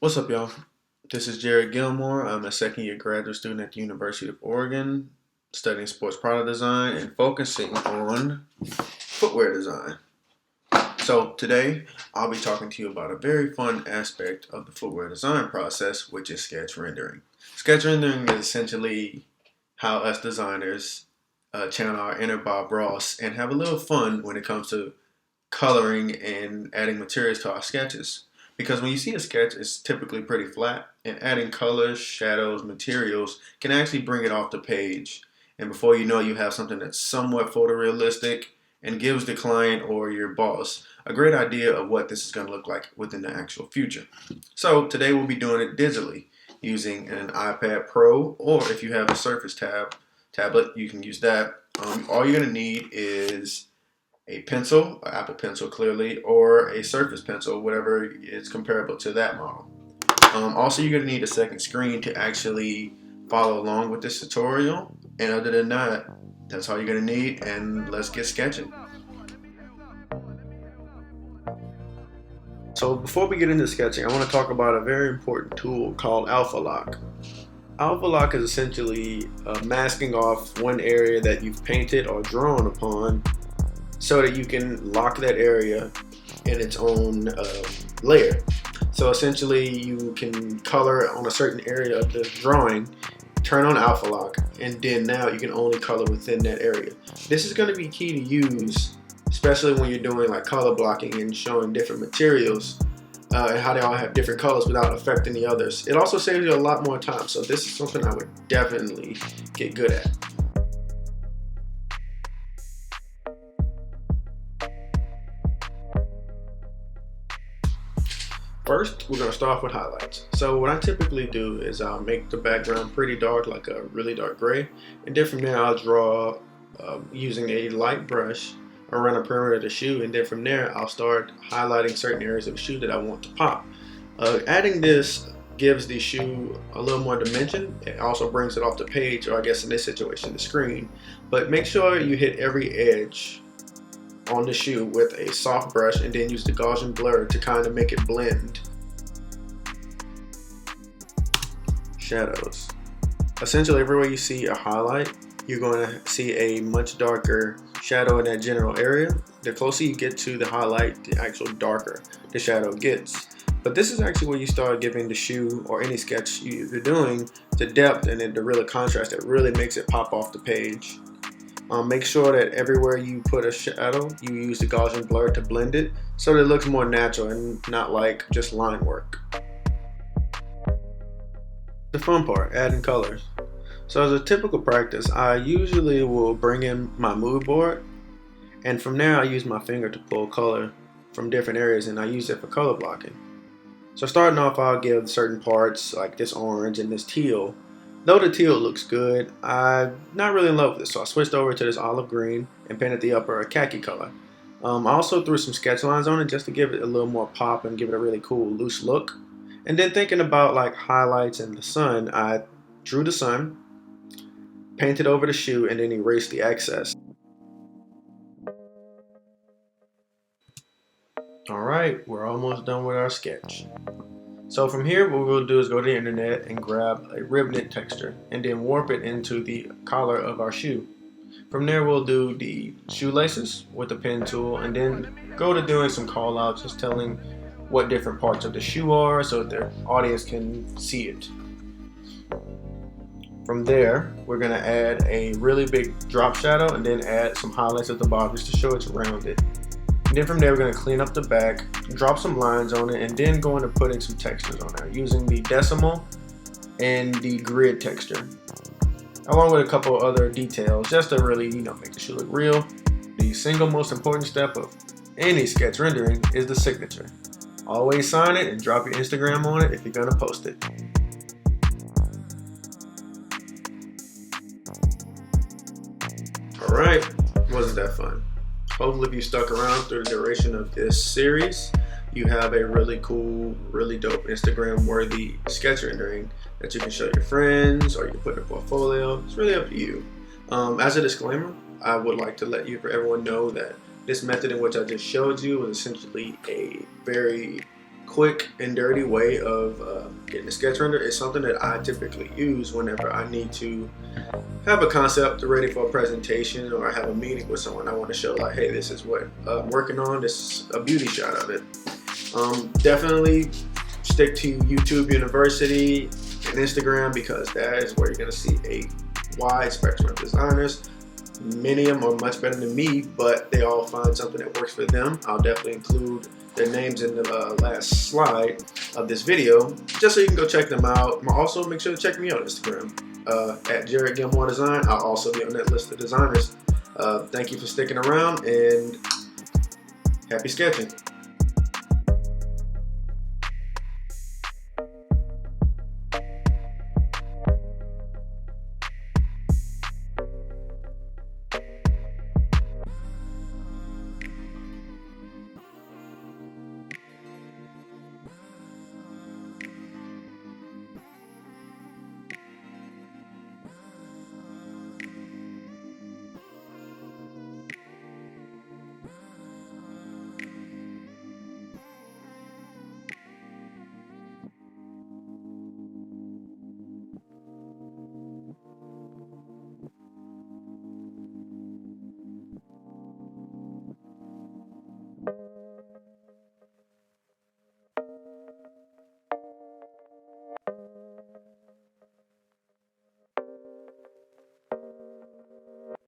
What's up, y'all? This is Jared Gilmore. I'm a second year graduate student at the University of Oregon, studying sports product design and focusing on footwear design. So, today I'll be talking to you about a very fun aspect of the footwear design process, which is sketch rendering. Sketch rendering is essentially how us designers channel our inner Bob Ross and have a little fun when it comes to coloring and adding materials to our sketches. Because when you see a sketch, it's typically pretty flat, and adding colors, shadows, materials can actually bring it off the page. And before you know it, you have something that's somewhat photorealistic and gives the client or your boss a great idea of what this is going to look like within the actual future. So today we'll be doing it digitally using an iPad Pro, or if you have a Surface tablet, you can use that. All you're going to need is a pencil, an Apple Pencil clearly, or a Surface Pencil, whatever is comparable to that model. Also, you're going to need a second screen to actually follow along with this tutorial. And other than that, that's all you're going to need, and let's get sketching. So before we get into sketching, I want to talk about a very important tool called AlphaLock. AlphaLock is essentially masking off one area that you've painted or drawn upon so that you can lock that area in its own layer. So essentially you can color on a certain area of the drawing, turn on AlphaLock, and then now you can only color within that area. This is going to be key to use, especially when you're doing like color blocking and showing different materials and how they all have different colors without affecting the others. It also saves you a lot more time, so this is something I would definitely get good at. First, we're going to start off with highlights. So what I typically do is I'll make the background pretty dark, like a really dark gray, and then from there I'll draw using a light brush around the perimeter of the shoe, and then from there I'll start highlighting certain areas of the shoe that I want to pop. Adding this gives the shoe a little more dimension. It also brings it off the page, or I guess in this situation the screen, but make sure you hit every edge on the shoe with a soft brush and then use the Gaussian blur to kind of make it blend. Shadows. Essentially everywhere you see a highlight, you're going to see a much darker shadow in that general area. The closer you get to the highlight, the actual darker the shadow gets. But this is actually where you start giving the shoe or any sketch you're doing the depth and then the real contrast that really makes it pop off the page. Make sure that everywhere you put a shadow, you use the Gaussian blur to blend it so that it looks more natural and not like just line work. The fun part, adding colors. So as a typical practice, I usually will bring in my mood board, and from there I use my finger to pull color from different areas, and I use it for color blocking. So starting off, I'll give certain parts like this orange and this teal. Though the teal looks good, I'm not really in love with it, so I switched over to this olive green and painted the upper a khaki color. I also threw some sketch lines on it just to give it a little more pop and give it a really cool loose look. And then thinking about like highlights and the sun, I drew the sun, painted over the shoe, and then erased the excess. Alright, we're almost done with our sketch. So from here, what we'll do is go to the internet and grab a rib knit texture and then warp it into the collar of our shoe. From there, we'll do the shoelaces with the pen tool and then go to doing some call outs, just telling what different parts of the shoe are so that the audience can see it. From there, we're going to add a really big drop shadow and then add some highlights at the bottom just to show it's rounded. And then from there, we're going to clean up the back, drop some lines on it, and then go into putting some textures on there using the decimal and the grid texture, along with a couple other details just to really, make the shoe look real. The single most important step of any sketch rendering is the signature. Always sign it and drop your Instagram on it if you're going to post it. Alright, wasn't that fun? Hopefully if you stuck around through the duration of this series, you have a really cool, really dope Instagram worthy sketch rendering that you can show your friends or you can put in a portfolio. It's really up to you. As a disclaimer, I would like to let everyone know that this method in which I just showed you was essentially a very quick and dirty way of getting a sketch render is something that I typically use whenever I need to have a concept ready for a presentation, or I have a meeting with someone. I want to show like, hey, this is what I'm working on. This is a beauty shot of it. Definitely stick to YouTube University and Instagram, because that is where you're going to see a wide spectrum of designers. Many of them are much better than me, but they all find something that works for them. I'll definitely include their names in the last slide of this video, just so you can go check them out. Also, make sure to check me out on Instagram at Jared Gilmore Design. I'll also be on that list of designers. Thank you for sticking around, and happy sketching.